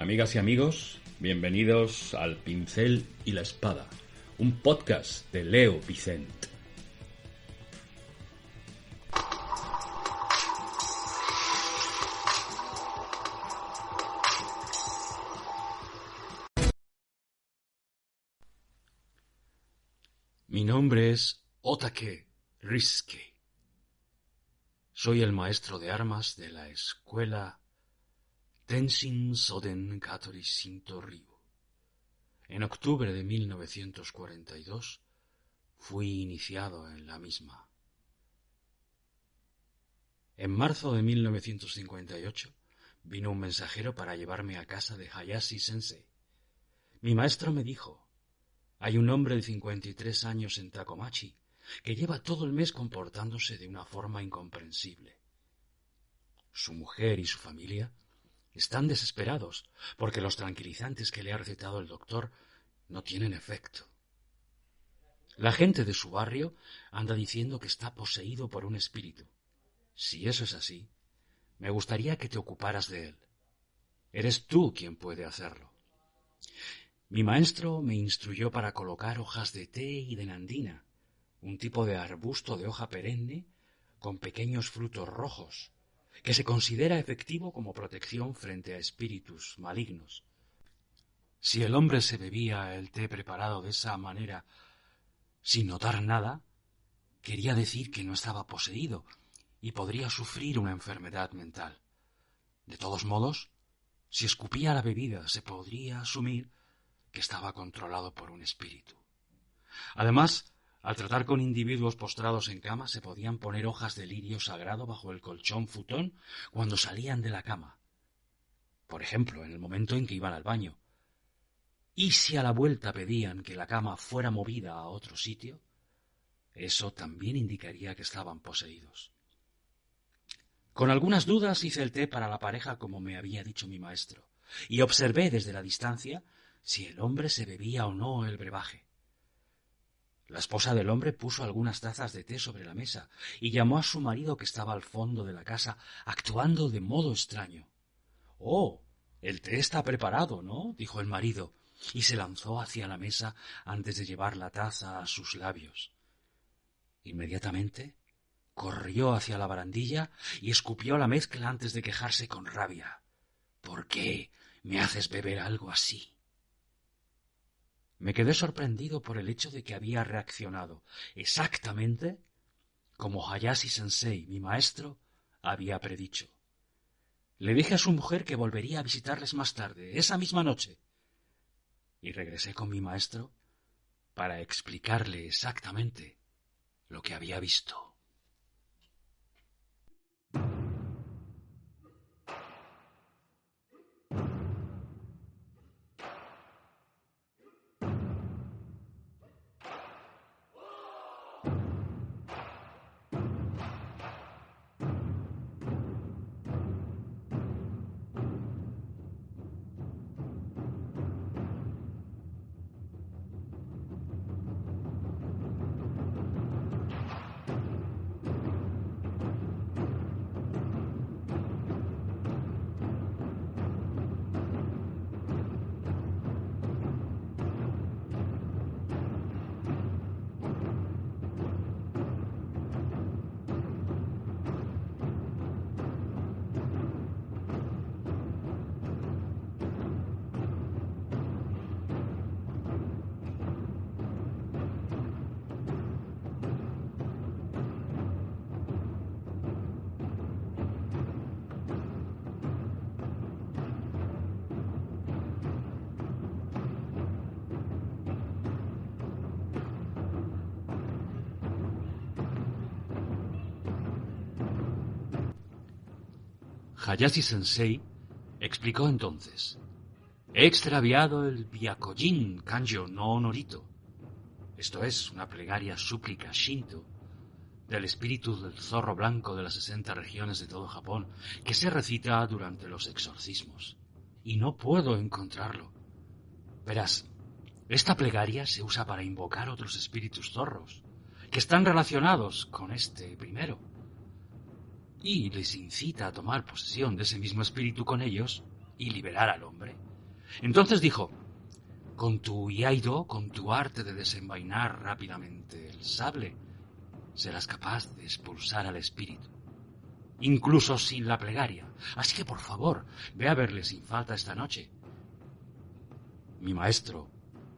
Amigas y amigos, bienvenidos al Pincel y la Espada, un podcast de Leo Vicent. Mi nombre es Otake Ryusuke. Soy el maestro de armas de la escuela Tenshin Soden Katori Shinto Ryu. En octubre de 1942 fui iniciado en la misma. En marzo de 1958 vino un mensajero para llevarme a casa de Hayashi Sensei. Mi maestro me dijo: hay un hombre de 53 años en Takomachi que lleva todo el mes comportándose de una forma incomprensible. Su mujer y su familia están desesperados porque los tranquilizantes que le ha recetado el doctor no tienen efecto. La gente de su barrio anda diciendo que está poseído por un espíritu. Si eso es así, me gustaría que te ocuparas de él. Eres tú quien puede hacerlo. Mi maestro me instruyó para colocar hojas de té y de nandina, un tipo de arbusto de hoja perenne con pequeños frutos rojos, que se considera efectivo como protección frente a espíritus malignos. Si el hombre se bebía el té preparado de esa manera sin notar nada, quería decir que no estaba poseído y podría sufrir una enfermedad mental. De todos modos, si escupía la bebida, se podría asumir que estaba controlado por un espíritu. Además, al tratar con individuos postrados en cama, se podían poner hojas de lirio sagrado bajo el colchón futón cuando salían de la cama. Por ejemplo, en el momento en que iban al baño. Y si a la vuelta pedían que la cama fuera movida a otro sitio, eso también indicaría que estaban poseídos. Con algunas dudas hice el té para la pareja como me había dicho mi maestro, y observé desde la distancia si el hombre se bebía o no el brebaje. La esposa del hombre puso algunas tazas de té sobre la mesa y llamó a su marido, que estaba al fondo de la casa, actuando de modo extraño. «Oh, el té está preparado, ¿no?», dijo el marido, y se lanzó hacia la mesa antes de llevar la taza a sus labios. Inmediatamente corrió hacia la barandilla y escupió la mezcla antes de quejarse con rabia. «¿Por qué me haces beber algo así?». Me quedé sorprendido por el hecho de que había reaccionado exactamente como Hayashi Sensei, mi maestro, había predicho. Le dije a su mujer que volvería a visitarles más tarde, esa misma noche, y regresé con mi maestro para explicarle exactamente lo que había visto. Hayashi Sensei explicó entonces: he extraviado el Byakojin Kanjo no Norito. Esto es una plegaria súplica shinto del espíritu del zorro blanco de las 60 regiones de todo Japón, que se recita durante los exorcismos. Y no puedo encontrarlo. Verás, esta plegaria se usa para invocar otros espíritus zorros, que están relacionados con este primero, y les incita a tomar posesión de ese mismo espíritu con ellos y liberar al hombre. Entonces dijo: con tu iaido, con tu arte de desenvainar rápidamente el sable, serás capaz de expulsar al espíritu, incluso sin la plegaria. Así que, por favor, ve a verle sin falta esta noche. Mi maestro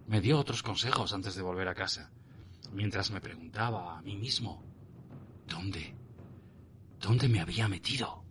me dio otros consejos antes de volver a casa, mientras me preguntaba a mí mismo ¿dónde me había metido?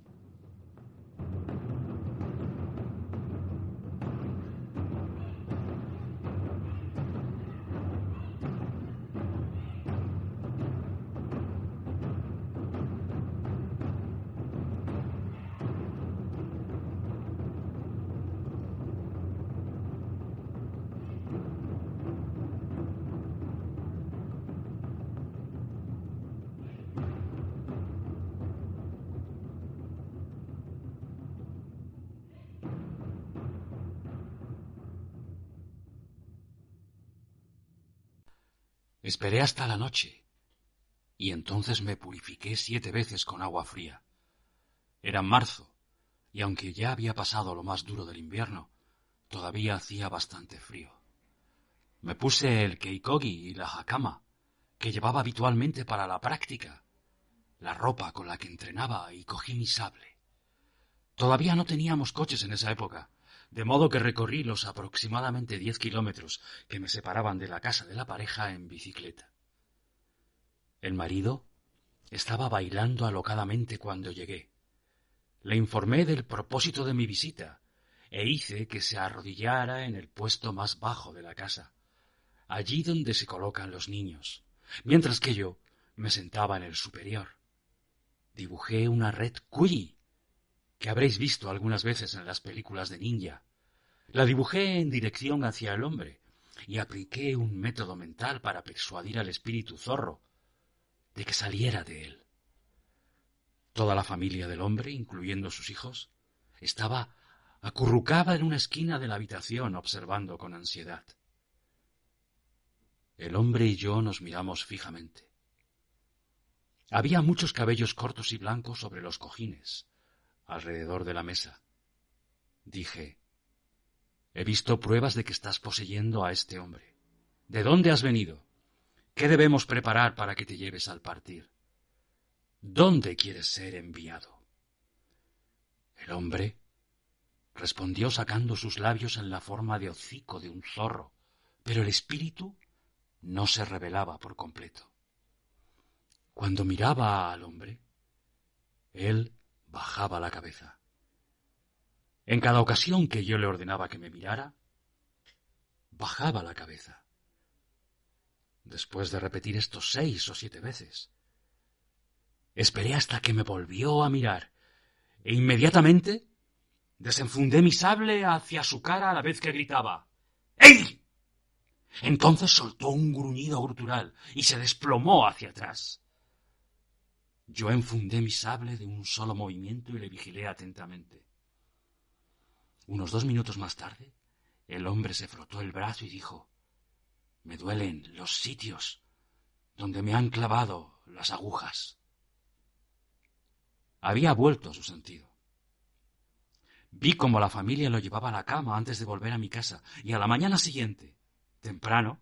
Esperé hasta la noche, y entonces me purifiqué 7 veces con agua fría. Era marzo, y aunque ya había pasado lo más duro del invierno, todavía hacía bastante frío. Me puse el keikogi y la hakama, que llevaba habitualmente para la práctica, la ropa con la que entrenaba, y cogí mi sable. Todavía no teníamos coches en esa época, de modo que recorrí los aproximadamente 10 kilómetros que me separaban de la casa de la pareja en bicicleta. El marido estaba bailando alocadamente cuando llegué. Le informé del propósito de mi visita e hice que se arrodillara en el puesto más bajo de la casa, allí donde se colocan los niños, mientras que yo me sentaba en el superior. Dibujé una red Kuyi, que habréis visto algunas veces en las películas de ninja. La dibujé en dirección hacia el hombre y apliqué un método mental para persuadir al espíritu zorro de que saliera de él. Toda la familia del hombre, incluyendo sus hijos, estaba acurrucada en una esquina de la habitación observando con ansiedad. El hombre y yo nos miramos fijamente. Había muchos cabellos cortos y blancos sobre los cojines, alrededor de la mesa. Dije: he visto pruebas de que estás poseyendo a este hombre. ¿De dónde has venido? ¿Qué debemos preparar para que te lleves al partir? ¿Dónde quieres ser enviado? El hombre respondió sacando sus labios en la forma de hocico de un zorro, pero el espíritu no se revelaba por completo. Cuando miraba al hombre, él bajaba la cabeza. En cada ocasión que yo le ordenaba que me mirara, bajaba la cabeza. Después de repetir esto 6 o 7 veces, esperé hasta que me volvió a mirar, e inmediatamente desenfundé mi sable hacia su cara a la vez que gritaba: ¡Ey! Entonces soltó un gruñido gutural y se desplomó hacia atrás. Yo enfundé mi sable de un solo movimiento y le vigilé atentamente. Unos 2 minutos más tarde, el hombre se frotó el brazo y dijo: me duelen los sitios donde me han clavado las agujas. Había vuelto a su sentido. Vi cómo la familia lo llevaba a la cama antes de volver a mi casa, y a la mañana siguiente, temprano,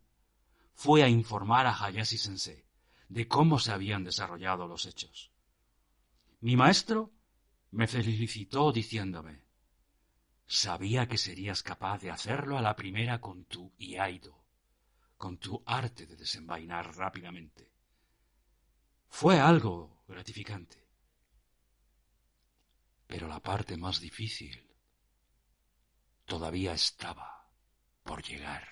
fue a informar a Hayashi Sensei de cómo se habían desarrollado los hechos. Mi maestro me felicitó diciéndome: sabía que serías capaz de hacerlo a la primera con tu iaido, con tu arte de desenvainar rápidamente. Fue algo gratificante. Pero la parte más difícil todavía estaba por llegar.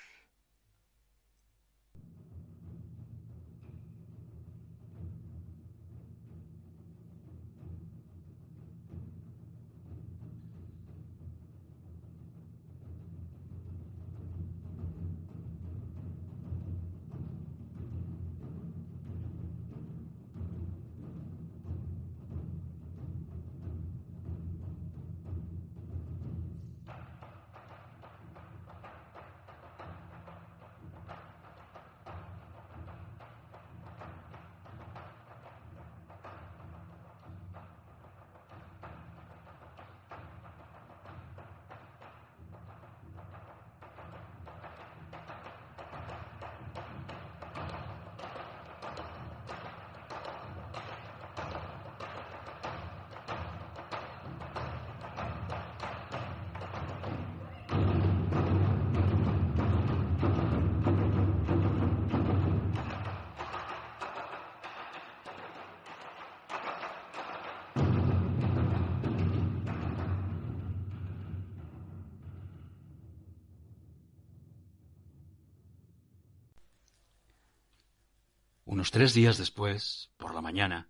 Unos 3 días después, por la mañana,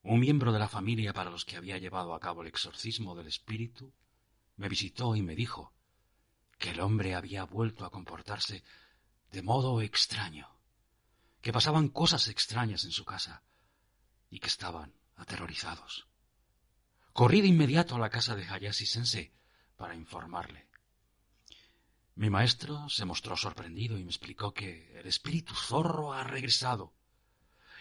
un miembro de la familia para los que había llevado a cabo el exorcismo del espíritu me visitó y me dijo que el hombre había vuelto a comportarse de modo extraño, que pasaban cosas extrañas en su casa y que estaban aterrorizados. Corrí de inmediato a la casa de Hayashi Sensei para informarle. Mi maestro se mostró sorprendido y me explicó que el espíritu zorro ha regresado.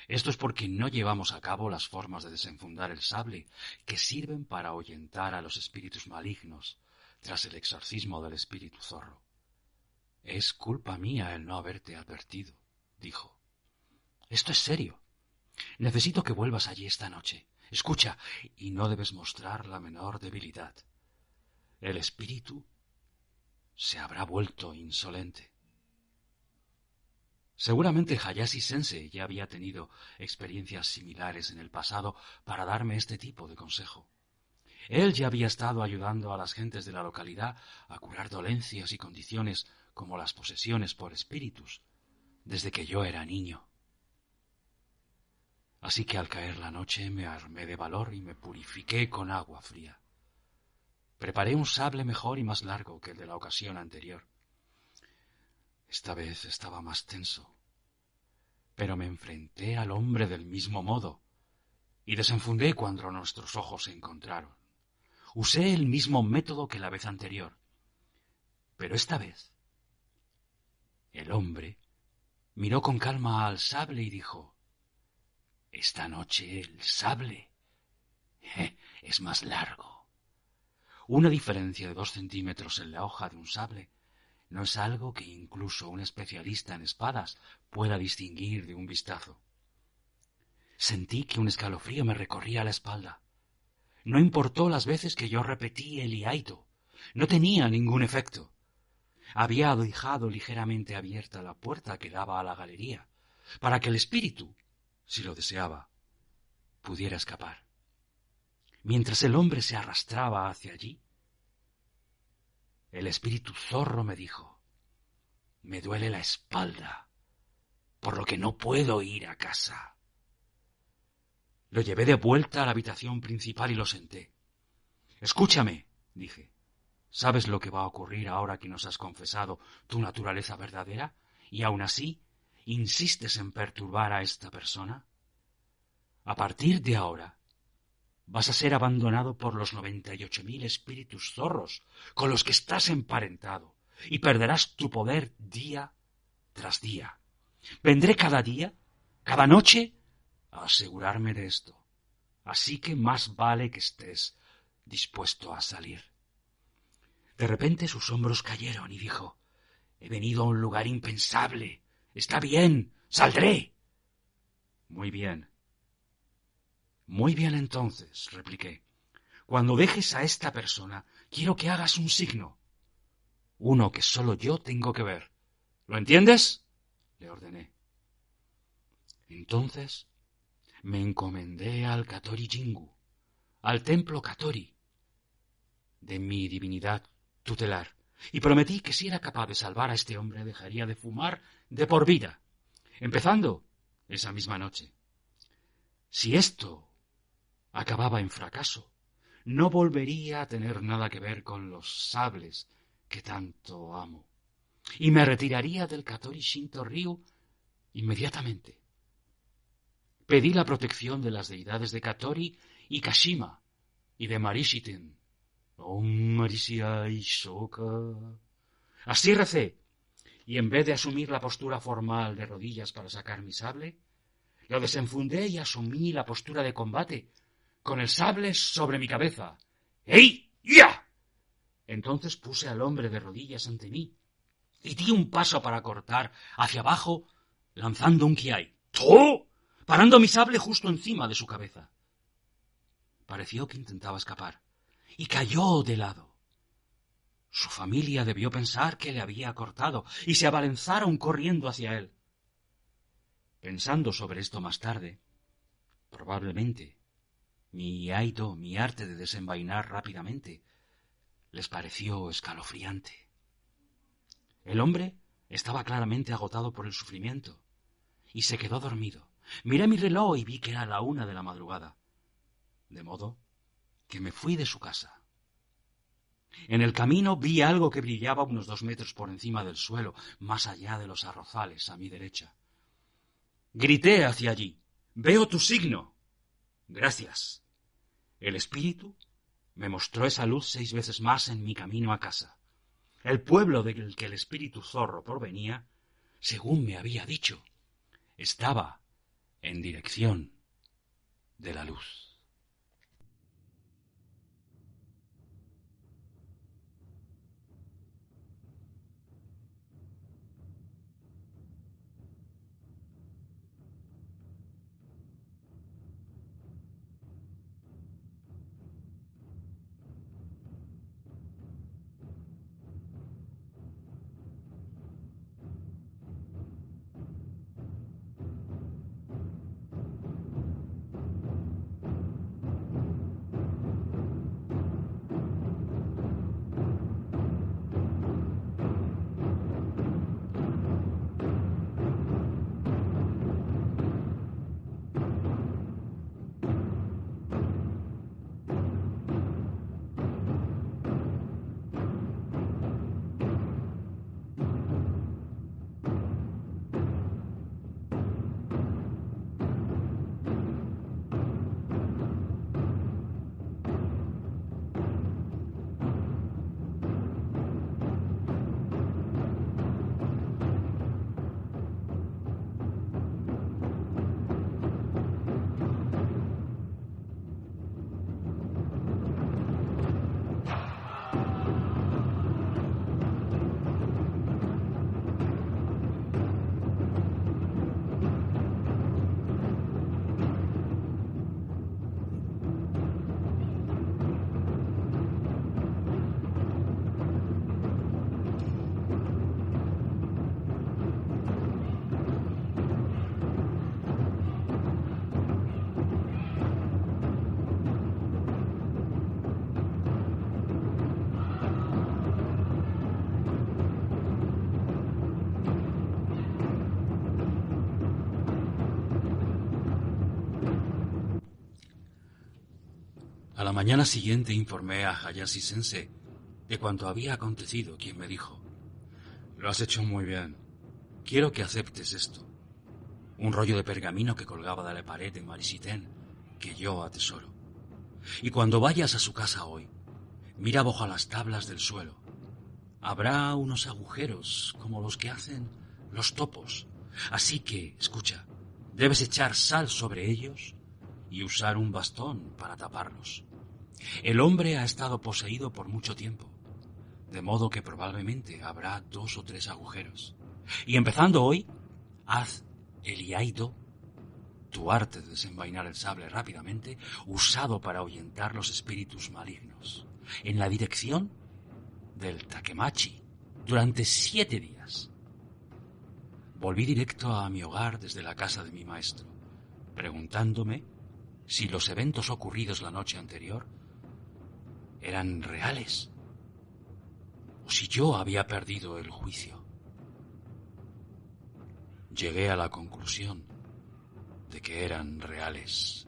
Esto es porque no llevamos a cabo las formas de desenfundar el sable que sirven para ahuyentar a los espíritus malignos tras el exorcismo del espíritu zorro. Es culpa mía el no haberte advertido, dijo. Esto es serio. Necesito que vuelvas allí esta noche. Escucha, y no debes mostrar la menor debilidad. El espíritu se habrá vuelto insolente. Seguramente Hayashi Sensei ya había tenido experiencias similares en el pasado para darme este tipo de consejo. Él ya había estado ayudando a las gentes de la localidad a curar dolencias y condiciones como las posesiones por espíritus, desde que yo era niño. Así que al caer la noche me armé de valor y me purifiqué con agua fría. Preparé un sable mejor y más largo que el de la ocasión anterior. Esta vez estaba más tenso, pero me enfrenté al hombre del mismo modo y desenfundé cuando nuestros ojos se encontraron. Usé el mismo método que la vez anterior, pero esta vez el hombre miró con calma al sable y dijo: «Esta noche el sable es más largo». Una diferencia de 2 centímetros en la hoja de un sable no es algo que incluso un especialista en espadas pueda distinguir de un vistazo. Sentí que un escalofrío me recorría la espalda. No importó las veces que yo repetí el iaito. No tenía ningún efecto. Había dejado ligeramente abierta la puerta que daba a la galería, para que el espíritu, si lo deseaba, pudiera escapar. Mientras el hombre se arrastraba hacia allí, el espíritu zorro me dijo: «Me duele la espalda, por lo que no puedo ir a casa». Lo llevé de vuelta a la habitación principal y lo senté. «Escúchame», dije. «¿Sabes lo que va a ocurrir ahora que nos has confesado tu naturaleza verdadera y aún así insistes en perturbar a esta persona? A partir de ahora vas a ser abandonado por los 98.000 espíritus zorros con los que estás emparentado y perderás tu poder día tras día. Vendré cada día, cada noche, a asegurarme de esto. Así que más vale que estés dispuesto a salir». De repente sus hombros cayeron y dijo: «He venido a un lugar impensable. Está bien, saldré». «Muy bien». «Muy bien entonces», repliqué. «Cuando dejes a esta persona, quiero que hagas un signo. Uno que solo yo tengo que ver. ¿Lo entiendes?», le ordené. Entonces me encomendé al Katori Jingu, al templo Katori de mi divinidad tutelar, y prometí que si era capaz de salvar a este hombre dejaría de fumar de por vida, empezando esa misma noche. Si esto acababa en fracaso, no volvería a tener nada que ver con los sables que tanto amo, y me retiraría del Katori Shinto Ryu inmediatamente. Pedí la protección de las deidades de Katori y Kashima y de Marishiten. Om Marishai Shoka. Así recé, y en vez de asumir la postura formal de rodillas para sacar mi sable, lo desenfundé y asumí la postura de combate, con el sable sobre mi cabeza. ¡Ey! ¡Ya! Entonces puse al hombre de rodillas ante mí y di un paso para cortar hacia abajo, lanzando un kiai. ¡Oh!, parando mi sable justo encima de su cabeza. Pareció que intentaba escapar y cayó de lado. Su familia debió pensar que le había cortado y se abalanzaron corriendo hacia él. Pensando sobre esto más tarde, probablemente mi iaito, mi arte de desenvainar rápidamente, les pareció escalofriante. El hombre estaba claramente agotado por el sufrimiento, y se quedó dormido. Miré mi reloj y vi que era la 1 de la madrugada, de modo que me fui de su casa. En el camino vi algo que brillaba unos 2 metros por encima del suelo, más allá de los arrozales a mi derecha. Grité hacia allí: «¡Veo tu signo!». «Gracias». El espíritu me mostró esa luz 6 veces más en mi camino a casa. El pueblo del que el espíritu zorro provenía, según me había dicho, estaba en dirección de la luz. A la mañana siguiente informé a Hayashi Sensei de cuanto había acontecido, quien me dijo: «Lo has hecho muy bien. Quiero que aceptes esto». Un rollo de pergamino que colgaba de la pared de Marishiten, que yo atesoro. «Y cuando vayas a su casa hoy, mira bajo las tablas del suelo. Habrá unos agujeros como los que hacen los topos. Así que, escucha, debes echar sal sobre ellos y usar un bastón para taparlos. El hombre ha estado poseído por mucho tiempo, de modo que probablemente habrá 2 o 3 agujeros. Y empezando hoy, haz el iaido, tu arte de desenvainar el sable rápidamente, usado para ahuyentar los espíritus malignos, en la dirección del Takemachi, durante 7 días. Volví directo a mi hogar desde la casa de mi maestro, preguntándome si los eventos ocurridos la noche anterior eran reales o si yo había perdido el juicio. Llegué a la conclusión de que eran reales.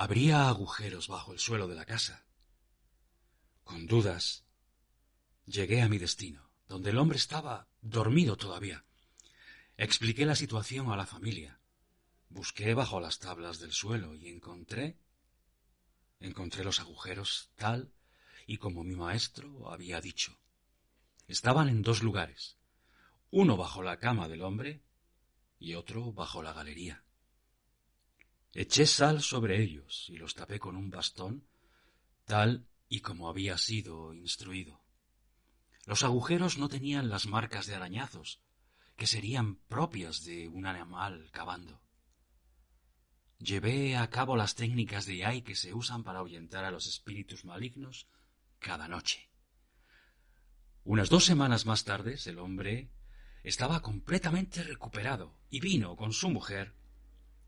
Habría agujeros bajo el suelo de la casa. Con dudas, llegué a mi destino, donde el hombre estaba dormido todavía. Expliqué la situación a la familia. Busqué bajo las tablas del suelo y encontré los agujeros tal y como mi maestro había dicho. Estaban en dos lugares, uno bajo la cama del hombre y otro bajo la galería. Eché sal sobre ellos y los tapé con un bastón, tal y como había sido instruido. Los agujeros no tenían las marcas de arañazos, que serían propias de un animal cavando. Llevé a cabo las técnicas de Yai que se usan para ahuyentar a los espíritus malignos cada noche. Unas 2 semanas más tarde, el hombre estaba completamente recuperado y vino con su mujer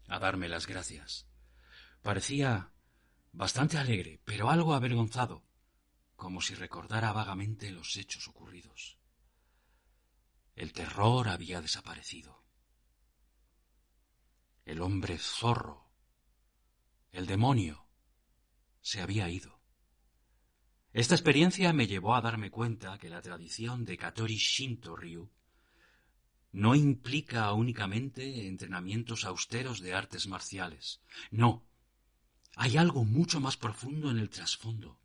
a darme las gracias. Parecía bastante alegre, pero algo avergonzado, como si recordara vagamente los hechos ocurridos. El terror había desaparecido. El hombre zorro, el demonio, se había ido. Esta experiencia me llevó a darme cuenta que la tradición de Katori Shinto Ryu no implica únicamente entrenamientos austeros de artes marciales. No, hay algo mucho más profundo en el trasfondo.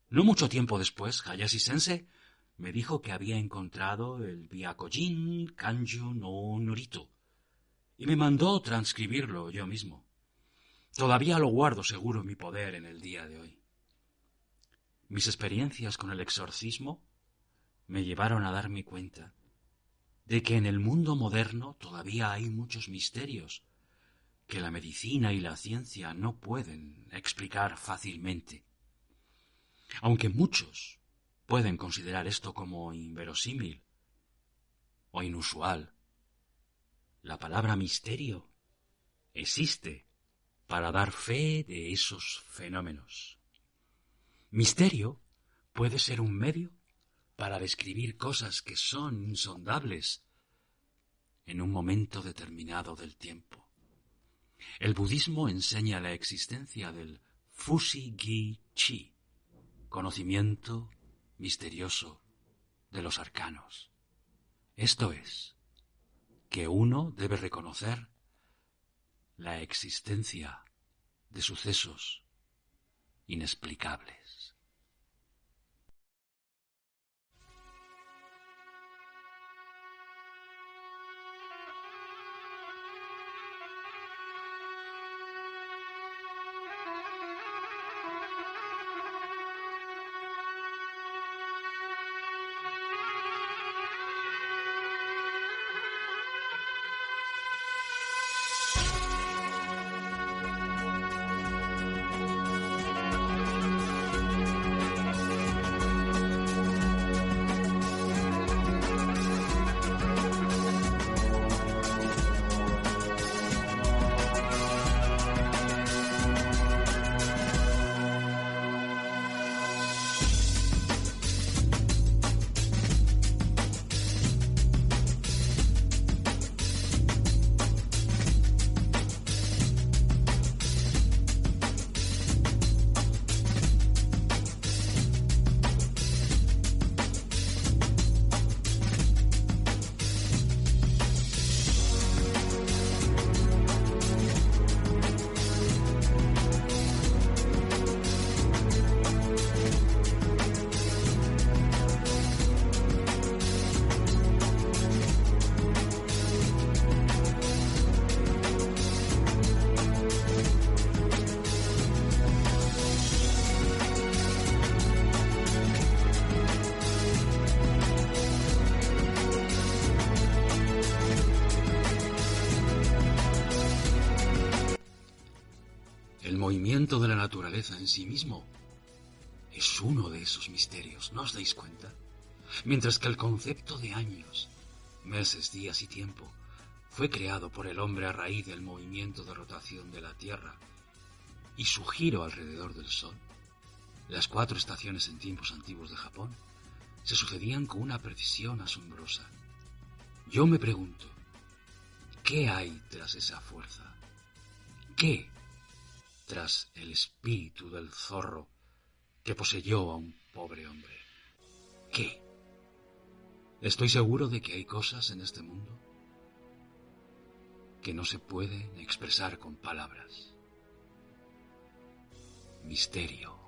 No mucho tiempo después, Hayashi Sensei me dijo que había encontrado el Byakojin Kanju no Norito y me mandó transcribirlo yo mismo. Todavía lo guardo seguro en mi poder en el día de hoy. Mis experiencias con el exorcismo me llevaron a darme cuenta de que en el mundo moderno todavía hay muchos misterios que la medicina y la ciencia no pueden explicar fácilmente. Aunque muchos pueden considerar esto como inverosímil o inusual, la palabra misterio existe para dar fe de esos fenómenos. Misterio puede ser un medio para describir cosas que son insondables en un momento determinado del tiempo. El budismo enseña la existencia del Fushi-gi-chi, conocimiento misterioso de los arcanos. Esto es, que uno debe reconocer la existencia de sucesos inexplicables. El movimiento de la naturaleza en sí mismo es uno de esos misterios, ¿no os dais cuenta? Mientras que el concepto de años, meses, días y tiempo fue creado por el hombre a raíz del movimiento de rotación de la Tierra y su giro alrededor del Sol, las 4 estaciones en tiempos antiguos de Japón se sucedían con una precisión asombrosa. Yo me pregunto, ¿qué hay tras esa fuerza? ¿Qué tras el espíritu del zorro que poseyó a un pobre hombre. ¿Qué? Estoy seguro de que hay cosas en este mundo que no se pueden expresar con palabras. Misterio.